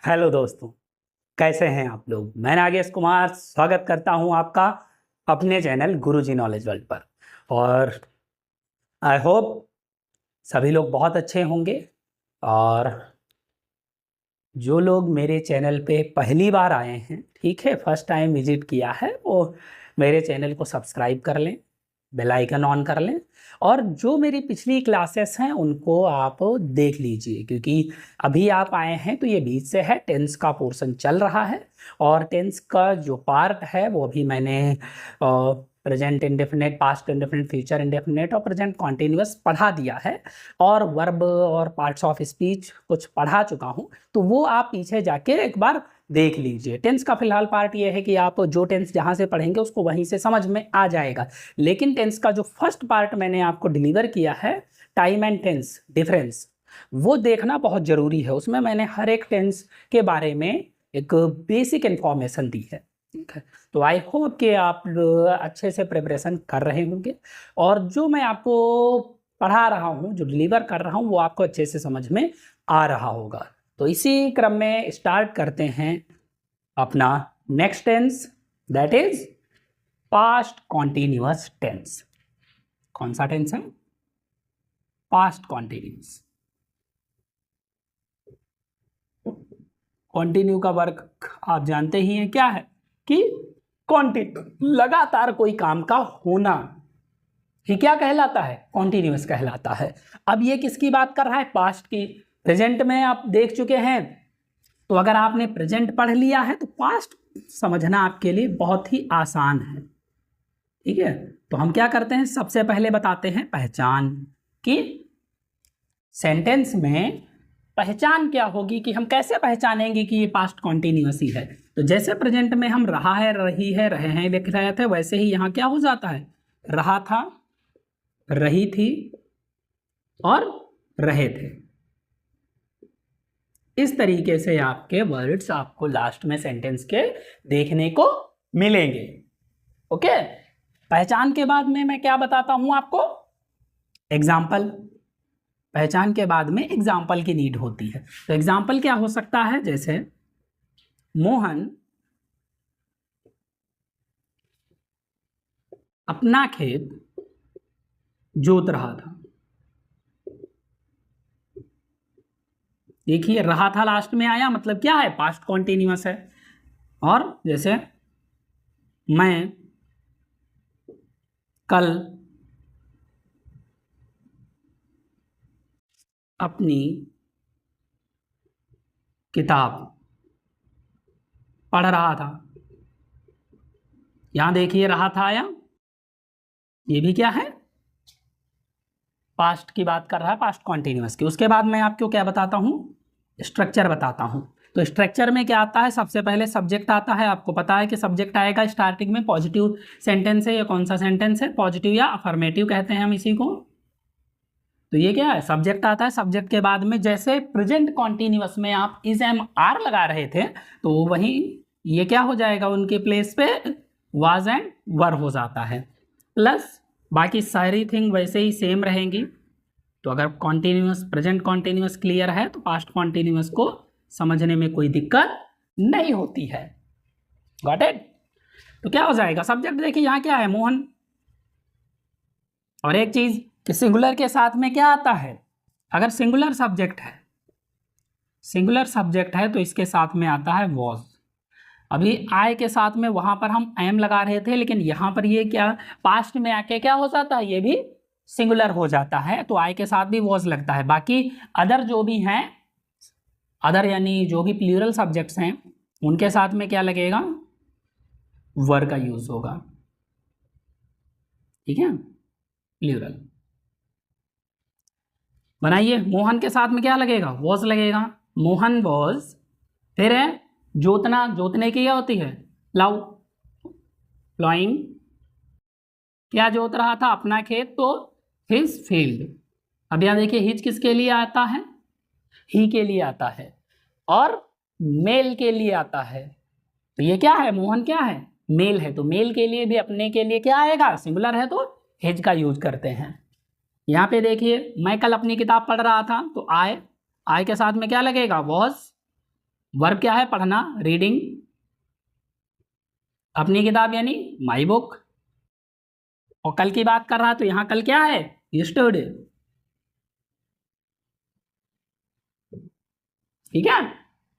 Hello दोस्तों, कैसे हैं आप लोग। मैं नागेश कुमार स्वागत करता हूं आपका अपने चैनल गुरुजी नॉलेज वर्ल्ड पर। और आई होप सभी लोग बहुत अच्छे होंगे। और जो लोग मेरे चैनल पे पहली बार आए हैं, ठीक है, फर्स्ट टाइम विजिट किया है, वो मेरे चैनल को सब्सक्राइब कर लें, बेल आइकन ऑन कर लें। और जो मेरी पिछली क्लासेस हैं उनको आप देख लीजिए, क्योंकि अभी आप आए हैं तो ये बीच से है, टेंस का पोर्शन चल रहा है। और टेंस का जो पार्ट है वो अभी मैंने present indefinite, past indefinite, future indefinite और प्रेजेंट कॉन्टिन्यूअस पढ़ा दिया है। और वर्ब और पार्ट्स ऑफ स्पीच कुछ पढ़ा चुका हूँ, तो वो आप पीछे जाके एक बार देख लीजिए। टेंस का फिलहाल पार्ट ये है कि आप जो टेंस जहाँ से पढ़ेंगे उसको वहीं से समझ में आ जाएगा। लेकिन टेंस का जो फर्स्ट पार्ट मैंने आपको डिलीवर किया है, टाइम एंड टेंस डिफरेंस, वो देखना बहुत ज़रूरी है। उसमें मैंने हर एक टेंस के बारे में एक बेसिक इन्फॉर्मेशन दी है, ठीक है। तो आई होप कि आप अच्छे से प्रिपरेशन कर रहे होंगे, और जो मैं आपको पढ़ा रहा हूँ, जो डिलीवर कर रहा हूँ, वो आपको अच्छे से समझ में आ रहा होगा। तो इसी क्रम में स्टार्ट करते हैं अपना next tense, that is past continuous tense. कौन सा टेंस है? Past continuous. कॉन्टिन्यू का वर्क आप जानते ही हैं क्या है, कि कॉन्टिन्यू, लगातार कोई काम का होना ही क्या कहलाता है? कॉन्टिन्यूअस कहलाता है। अब ये किसकी बात कर रहा है? पास्ट की। प्रेजेंट में आप देख चुके हैं, तो अगर आपने प्रेजेंट पढ़ लिया है तो पास्ट समझना आपके लिए बहुत ही आसान है, ठीक है। तो हम क्या करते हैं, सबसे पहले बताते हैं पहचान, कि सेंटेंस में पहचान क्या होगी, कि हम कैसे पहचानेंगे कि ये पास्ट कॉन्टिन्यूअस ही है। तो जैसे प्रेजेंट में हम रहा है, रही है, रहे हैं लिख रहे थे, वैसे ही यहाँ क्या हो जाता है? रहा था, रही थी और रहे थे। इस तरीके से आपके वर्ड्स आपको लास्ट में सेंटेंस के देखने को मिलेंगे। ओके। पहचान के बाद में मैं क्या बताता हूं आपको? एग्जाम्पल। पहचान के बाद में एग्जाम्पल की नीड होती है। तो एग्जाम्पल क्या हो सकता है? जैसे मोहन अपना खेत जोत रहा था। देखिए, रहा था लास्ट में आया, मतलब क्या है? पास्ट कॉन्टिन्यूअस है। और जैसे मैं कल अपनी किताब पढ़ रहा था। यहां देखिए, रहा था आया, ये भी क्या है? पास्ट की बात कर रहा है, पास्ट कॉन्टिन्यूअस की। उसके बाद मैं आपको क्या बताता हूं? स्ट्रक्चर बताता हूं। तो स्ट्रक्चर में क्या आता है? सबसे पहले सब्जेक्ट आता है। आपको पता है कि सब्जेक्ट आएगा स्टार्टिंग में। पॉजिटिव सेंटेंस है, ये कौन सा सेंटेंस है? पॉजिटिव या अफर्मेटिव कहते हैं हम इसी को। तो ये क्या है? सब्जेक्ट आता है। सब्जेक्ट के बाद में जैसे प्रेजेंट कॉन्टिन्यूअस में आप इज एम आर लगा रहे थे, तो वहीं ये क्या हो जाएगा? उनके प्लेस पे वाज एंड वर हो जाता है। प्लस बाकी सारी थिंग वैसे ही सेम रहेंगी। तो अगर कॉन्टिन्यूअस, प्रेजेंट कॉन्टिन्यूअस क्लियर है तो पास्ट कॉन्टिन्यूअस को समझने में कोई दिक्कत नहीं होती है। Got it? तो क्या हो जाएगा? सब्जेक्ट देखिए यहाँ क्या है? मोहन। और एक चीज कि सिंगुलर के साथ में क्या आता है? अगर सिंगुलर सब्जेक्ट है, सिंगुलर सब्जेक्ट है तो इसके साथ में आता है वॉज। अभी आई के साथ में वहां पर हम एम लगा रहे थे, लेकिन यहां पर ये क्या पास्ट में आके क्या हो जाता है? ये भी सिंगुलर हो जाता है, तो आई के साथ भी वॉज लगता है। बाकी अदर जो भी हैं, अदर यानी जो भी प्लूरल सब्जेक्ट्स हैं, उनके साथ में क्या लगेगा? वर का यूज होगा, ठीक है, प्लूरल। बनाइए, मोहन के साथ में क्या लगेगा? वॉज लगेगा। मोहन वॉज। फिर है जोतना, जोतने की क्या होती है? Plough, ploughing. क्या जोत रहा था? अपना खेत, तो हिज फील्ड। अब यहां देखिए, हिज किसके लिए आता है? ही के लिए आता है, और मेल के लिए आता है। तो ये क्या है? मोहन क्या है? मेल है, तो मेल के लिए भी अपने के लिए क्या आएगा? सिंगुलर है तो हिज का यूज करते हैं। यहाँ पे देखिए, मैं कल अपनी किताब पढ़ रहा था, तो आई के साथ में क्या लगेगा? वॉज। वर्ब क्या है? पढ़ना, रीडिंग, अपनी किताब यानी माई बुक। और कल की बात कर रहा है तो यहां कल क्या है? यस्टरडे। ठीक है,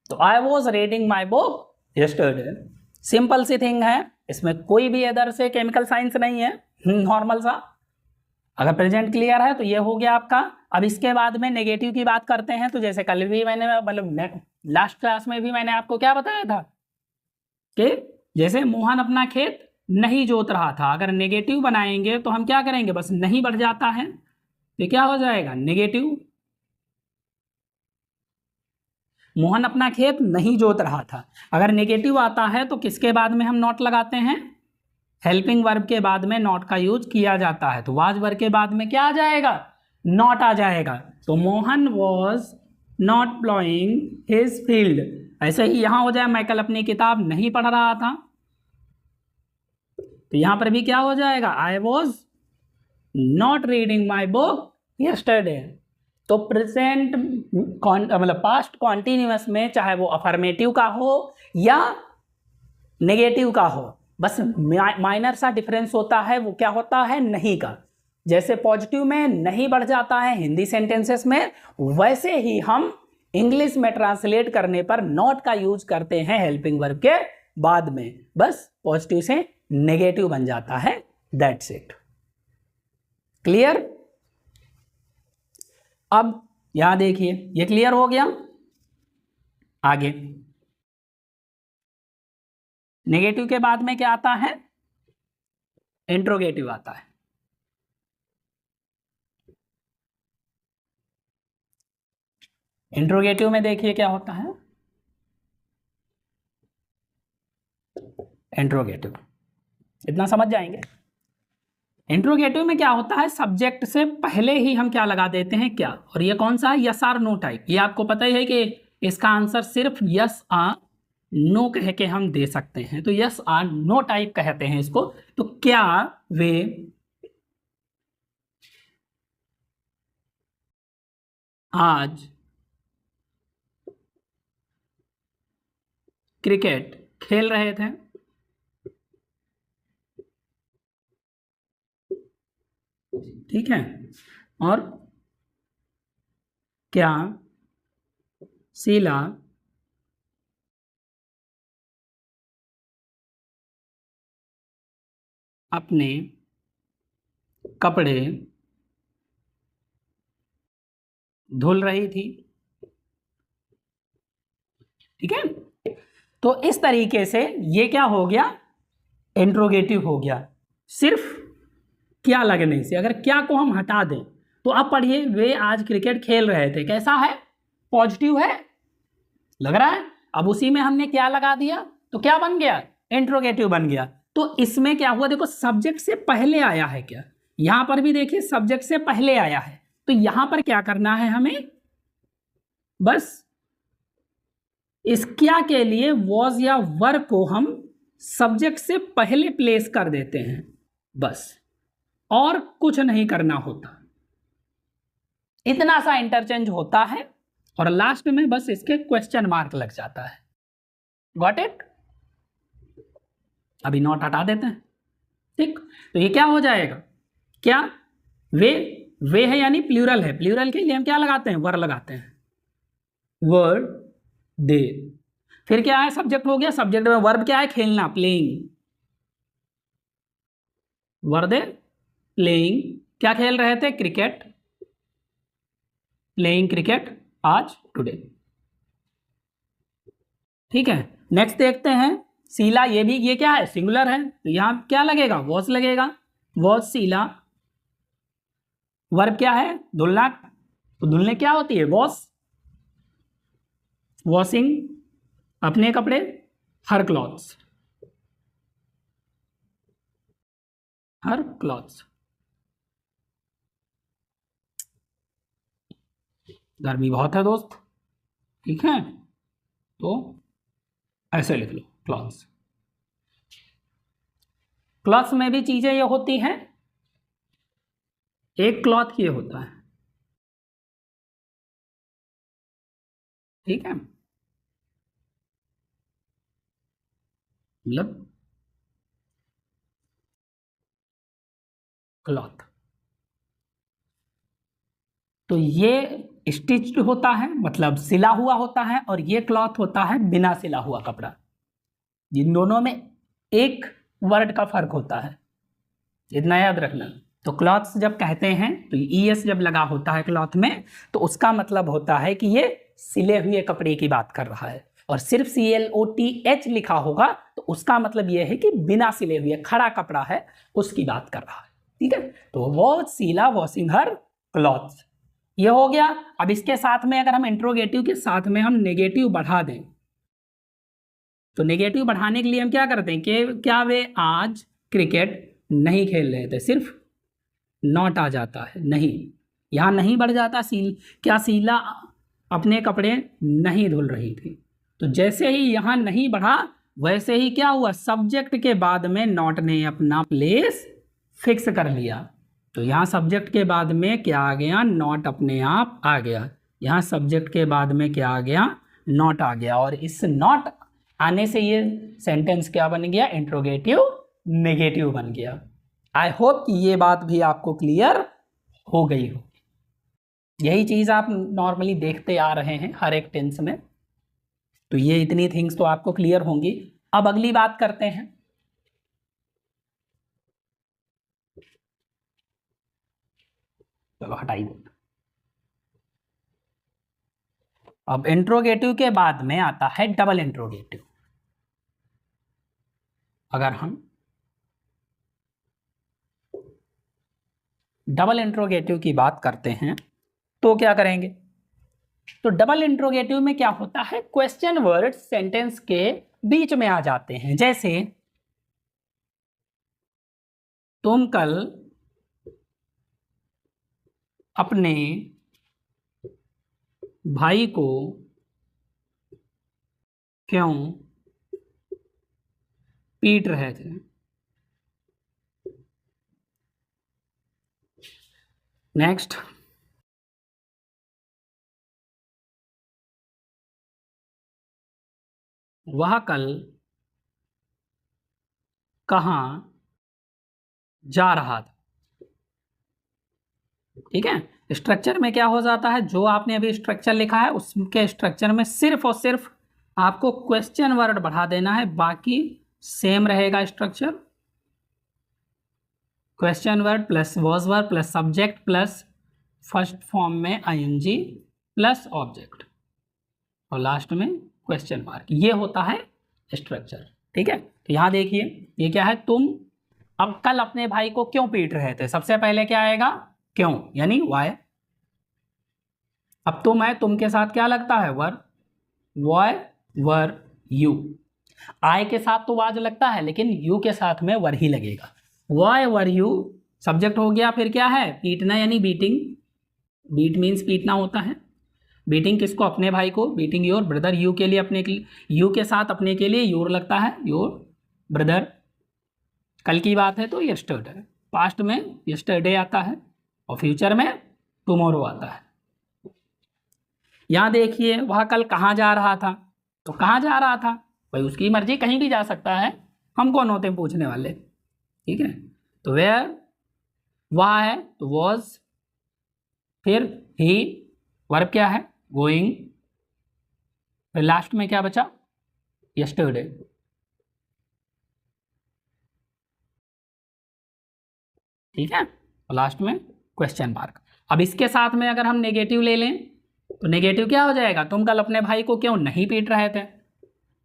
तो I was reading my book yesterday. Simple सी थिंग है, इसमें कोई भी अदर से केमिकल साइंस नहीं है, नॉर्मल सा। अगर प्रेजेंट क्लियर है तो ये हो गया आपका। अब इसके बाद में नेगेटिव की बात करते हैं। तो जैसे कल भी मैंने मतलब लास्ट क्लास में भी मैंने आपको क्या बताया था कि जैसे मोहन अपना खेत नहीं जोत रहा था, अगर नेगेटिव बनाएंगे तो हम क्या करेंगे? बस नहीं बढ़ जाता है तो क्या हो जाएगा? नेगेटिव। मोहन अपना खेत नहीं जोत रहा था, अगर नेगेटिव आता है तो किसके बाद में हम नॉट लगाते हैं? हेल्पिंग वर्ब के बाद में नॉट का यूज किया जाता है। तो वाज वर्ब के बाद में क्या आ जाएगा? नॉट आ जाएगा। तो Mohan was not ploughing his field. ऐसे ही यहां हो जाए, मैं कल अपनी किताब नहीं पढ़ रहा था, तो यहां पर भी क्या हो जाएगा? I was not reading my book yesterday. तो प्रेजेंट मतलब पास्ट कॉन्टिन्यूअस में चाहे वो अफर्मेटिव का हो या नेगेटिव का हो, बस माइनर सा डिफरेंस होता है, वो क्या होता है? नहीं का। जैसे पॉजिटिव में नहीं बढ़ जाता है हिंदी सेंटेंसेस में, वैसे ही हम इंग्लिश में ट्रांसलेट करने पर नॉट का यूज करते हैं हेल्पिंग वर्ब के बाद में, बस पॉजिटिव से नेगेटिव बन जाता है। That's it. क्लियर? अब यहां देखिए, ये क्लियर हो गया। आगे नेगेटिव के बाद में क्या आता है? इंट्रोगेटिव आता है। इंट्रोगेटिव में देखिए क्या होता है। इंट्रोगेटिव इतना समझ जाएंगे। इंट्रोगेटिव में क्या होता है? सब्जेक्ट से पहले ही हम क्या लगा देते हैं? क्या। और ये कौन सा है? Yes or no type. ये आपको पता ही है कि इसका आंसर सिर्फ यस आर नो कह के हम दे सकते हैं, तो यस आर नो टाइप कहते हैं इसको। तो क्या वे आज क्रिकेट खेल रहे थे? ठीक है, और क्या शीला अपने कपड़े धुल रही थी? ठीक है, तो इस तरीके से ये क्या हो गया? इंट्रोगेटिव हो गया। सिर्फ क्या लगने से, अगर क्या को हम हटा दें तो आप पढ़िए, वे आज क्रिकेट खेल रहे थे, कैसा है? पॉजिटिव है, लग रहा है। अब उसी में हमने क्या लगा दिया तो क्या बन गया? इंट्रोगेटिव बन गया। तो इसमें क्या हुआ? देखो सब्जेक्ट से पहले आया है क्या, यहां पर भी देखिए सब्जेक्ट से पहले आया है, तो यहां पर क्या करना है हमें? बस इस क्या के लिए वॉज या वर को हम सब्जेक्ट से पहले प्लेस कर देते हैं, बस, और कुछ नहीं करना होता। इतना सा इंटरचेंज होता है और लास्ट में बस इसके क्वेश्चन मार्क लग जाता है। Got it? अभी नॉट हटा देते हैं। ठीक, तो ये क्या हो जाएगा? क्या वे है यानी प्लूरल है, प्लूरल के लिए हम क्या लगाते हैं? वर लगाते हैं, वर्ड दे। फिर क्या है? सब्जेक्ट हो गया, सब्जेक्ट में वर्ब क्या है? खेलना, प्लेइंग। वर दे प्लेइंग, क्या खेल रहे थे? क्रिकेट, प्लेइंग क्रिकेट आज, टुडे। ठीक है, नेक्स्ट देखते हैं शीला। ये भी, ये क्या है? सिंगुलर है, तो यहां क्या लगेगा? वॉज लगेगा, वॉज शीला। वर्ब क्या है? धुलना, तो धुलने क्या होती है? वॉश, वॉशिंग अपने कपड़े, हर क्लॉथ्स, हर क्लॉथ्स। गर्मी बहुत है दोस्त, ठीक है, तो ऐसे लिख लो क्लॉथ्स। क्लॉथ्स में भी चीजें ये होती हैं, एक क्लॉथ ये होता है, ठीक है। मतलब क्लॉथ। तो ये स्टिच्ड होता है, मतलब सिला हुआ होता है, और ये क्लॉथ होता है बिना सिला हुआ कपड़ा। इन दोनों में एक वर्ड का फर्क होता है, इतना याद रखना। तो क्लॉथ्स जब कहते हैं तो ईएस जब लगा होता है क्लॉथ में, तो उसका मतलब होता है कि ये सिले हुए कपड़े की बात कर रहा है। और सिर्फ CLOTH लिखा होगा तो उसका मतलब ये है कि बिना सिले हुए खड़ा कपड़ा है, उसकी बात कर रहा है। ठीक है, तो वो शीला वॉशिंग हर क्लॉथ्स, ये हो गया। अब इसके साथ में अगर हम इंट्रोगेटिव के साथ में हम नेगेटिव बढ़ा दें, तो नेगेटिव बढ़ाने के लिए हम क्या करते हैं कि क्या वे आज क्रिकेट नहीं खेल रहे थे, सिर्फ नॉट आ जाता है, नहीं। यहाँ नहीं बढ़ जाता, क्या शीला अपने कपड़े नहीं धुल रही थी। तो जैसे ही यहाँ नहीं बढ़ा, वैसे ही क्या हुआ, सब्जेक्ट के बाद में नॉट ने अपना प्लेस फिक्स कर लिया। तो यहाँ सब्जेक्ट के बाद में क्या आ गया, नॉट अपने आप आ गया। यहाँ सब्जेक्ट के बाद में क्या आ गया, नॉट आ गया। और इस नॉट आने से ये सेंटेंस क्या बन गया, इंट्रोगेटिव नेगेटिव बन गया। आई होप कि ये बात भी आपको क्लियर हो गई हो। यही चीज आप नॉर्मली देखते आ रहे हैं हर एक टेंस में, तो ये इतनी थिंग्स तो आपको क्लियर होंगी। अब अगली बात करते हैं। चलो हटाइए। अब इंट्रोगेटिव के बाद में आता है डबल इंट्रोगेटिव। अगर हम डबल इंट्रोगेटिव की बात करते हैं तो क्या करेंगे, तो डबल इंट्रोगेटिव में क्या होता है, क्वेश्चन वर्ड सेंटेंस के बीच में आ जाते हैं। जैसे तुम कल अपने भाई को क्यों पीट रहे थे। नेक्स्ट, वह कल कहाँ जा रहा था। ठीक है, स्ट्रक्चर में क्या हो जाता है, जो आपने अभी स्ट्रक्चर लिखा है उसके स्ट्रक्चर में सिर्फ और सिर्फ आपको क्वेश्चन वर्ड बढ़ा देना है, बाकी सेम रहेगा structure. Question word plus was word plus subject plus first form में ING प्लस ऑब्जेक्ट और लास्ट में क्वेश्चन मार्क, ये होता है स्ट्रक्चर। ठीक है, तो यहाँ देखिए ये क्या है, तुम अब कल अपने भाई को क्यों पीट रहे थे, सबसे पहले क्या आएगा, क्यों, यानी वाई। अब तुम है, तुम के साथ क्या लगता है, वर, वाई वर यू। आई के साथ तो वाज लगता है, लेकिन यू के साथ में वर ही लगेगा। वाई वर यू सब्जेक्ट हो गया, फिर क्या है, पीटना यानी बीटिंग, बीट मीन्स पीटना होता है। बीटिंग किसको, अपने भाई को, बीटिंग योर ब्रदर, यू के लिए अपने के, यू के साथ अपने के लिए योर लगता है, योर ब्रदर। कल की बात है तो यस्टरडे, पास्ट में यस्टरडे आता है और फ्यूचर में टुमारो आता है। यहाँ देखिए वह कल कहाँ जा रहा था, तो कहाँ जा रहा था, भाई उसकी मर्जी, कहीं भी जा सकता है, हम कौन होते हैं पूछने वाले। ठीक है, तो वेयर, वह है तो वॉज, फिर ही, वर्ब क्या है, गोइंग, फिर लास्ट में क्या बचा, यस्टरडे। ठीक है, और लास्ट में क्वेश्चन मार्क। अब इसके साथ में अगर हम नेगेटिव ले लें तो नेगेटिव क्या हो जाएगा, तुम कल अपने भाई को क्यों नहीं पीट रहे थे,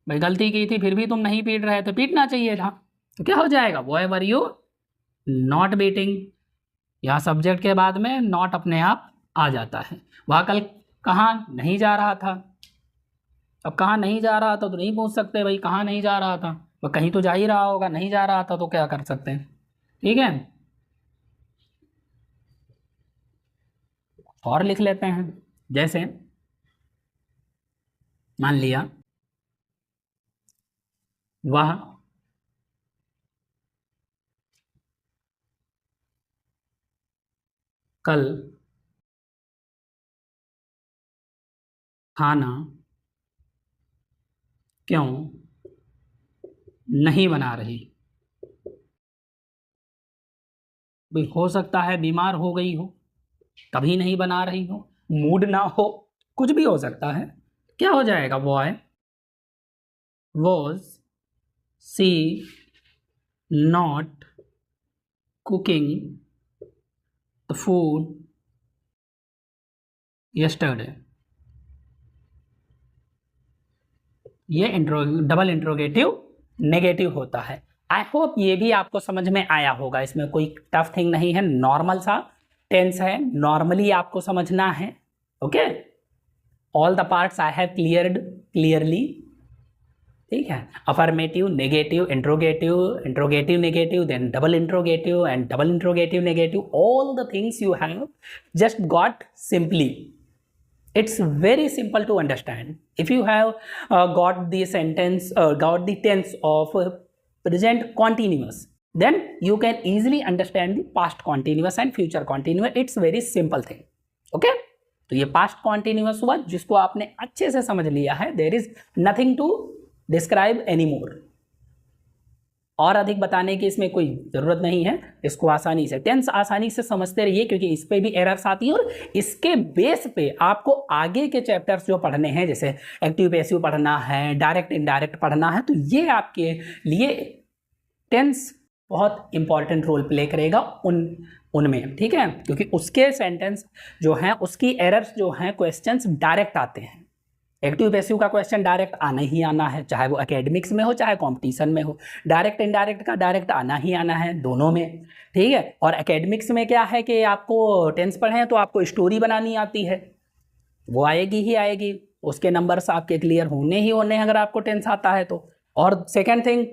भाई गलती की थी फिर भी तुम नहीं पीट रहे थे, पीटना चाहिए था, तो क्या हो जाएगा, why were you not beating. यहाँ सब्जेक्ट के बाद में नॉट अपने आप आ जाता है। वह कल कहाँ नहीं जा रहा था, अब कहाँ नहीं जा रहा था तो नहीं पूछ सकते भाई कहाँ नहीं जा रहा था, वह कहीं तो जा ही रहा होगा, नहीं जा रहा था तो क्या कर सकते हैं। ठीक है, और लिख लेते हैं। जैसे मान लिया वह कल खाना क्यों नहीं बना रही। भी हो सकता है बीमार हो गई हो तभी नहीं बना रही हो, मूड ना हो, कुछ भी हो सकता है। क्या हो जाएगा? Boy was she not cooking the food yesterday. ये डबल इंट्रोगेटिव नेगेटिव होता है। आई होप ये भी आपको समझ में आया होगा, इसमें कोई टफ थिंग नहीं है, नॉर्मल सा टेंस है, नॉर्मली आपको समझना है। Okay, all the parts I have cleared clearly. ठीक है, affirmative, negative, interrogative, interrogative negative, then double interrogative and double interrogative negative, all the things you have just got simply. It's very simple to understand. If you have got the sentence, got the tense of present continuous, then you can easily understand the past continuous and future continuous. It's very simple thing. Okay? तो ये past continuous हुआ जिसको आपने अच्छे से समझ लिया है. There is nothing to describe anymore. और अधिक बताने की इसमें कोई ज़रूरत नहीं है, इसको आसानी से टेंस आसानी से समझते रहिए क्योंकि इस पे भी एरर्स आती है और इसके बेस पे आपको आगे के चैप्टर्स जो पढ़ने हैं, जैसे एक्टिव पैसिव पढ़ना है, डायरेक्ट इनडायरेक्ट पढ़ना है, तो ये आपके लिए टेंस बहुत इंपॉर्टेंट रोल प्ले करेगा उनमें। ठीक है, क्योंकि उसके सेंटेंस जो हैं, उसकी एरर्स जो हैं, क्वेश्चंस डायरेक्ट आते हैं। एक्टिव पैसिव का क्वेश्चन डायरेक्ट आना ही आना है, चाहे वो एकेडमिक्स में हो चाहे कंपटीशन में हो। डायरेक्ट इनडायरेक्ट का डायरेक्ट आना ही आना है दोनों में। ठीक है, और एकेडमिक्स में क्या है कि आपको टेंस पढ़े तो आपको स्टोरी बनानी आती है, वो आएगी ही आएगी, उसके नंबर्स आपके क्लियर होने ही होने हैं अगर आपको टेंस आता है तो। और सेकेंड थिंग,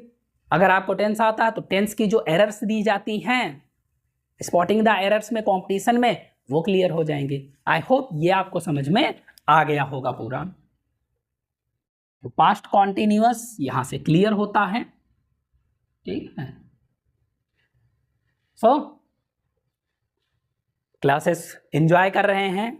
अगर आपको टेंस आता है तो टेंस की जो एरर्स दी जाती हैं, स्पॉटिंग द एरर्स में कॉम्पिटिशन में, वो क्लियर हो जाएंगे। आई होप ये आपको समझ में आ गया होगा पूरा। तो पास्ट कॉन्टिन्यूअस यहां से क्लियर होता है। ठीक है, सो क्लासेस एंजॉय कर रहे हैं।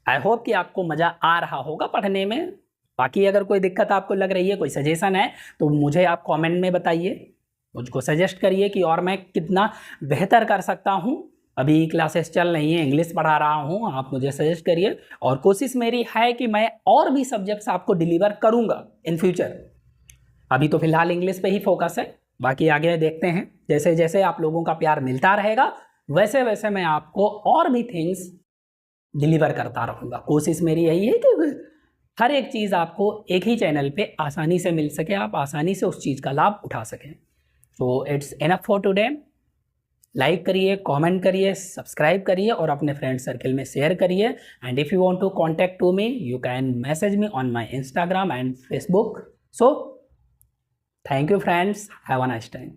आई होप कि आपको मजा आ रहा होगा पढ़ने में। बाकी अगर कोई दिक्कत आपको लग रही है, कोई सजेशन है, तो मुझे आप कमेंट में बताइए, मुझको सजेस्ट करिए कि और मैं कितना बेहतर कर सकता हूं। अभी क्लासेस चल रही हैं, इंग्लिश पढ़ा रहा हूं, आप मुझे सजेस्ट करिए। और कोशिश मेरी है कि मैं और भी सब्जेक्ट्स आपको डिलीवर करूंगा इन फ्यूचर। अभी तो फिलहाल इंग्लिश पे ही फोकस है, बाकी आगे देखते हैं। जैसे जैसे आप लोगों का प्यार मिलता रहेगा वैसे वैसे मैं आपको और भी थिंग्स डिलीवर करता रहूँगा। कोशिश मेरी यही है कि हर एक चीज़ आपको एक ही चैनल पे आसानी से मिल सके, आप आसानी से उस चीज़ का लाभ उठा सकें। तो it's enough for today. Like करिए, कमेंट करिए, सब्सक्राइब करिए और अपने फ्रेंड सर्कल में शेयर करिए। And if you want to contact to me, you can message me on my Instagram and Facebook. So thank you friends, have a nice time.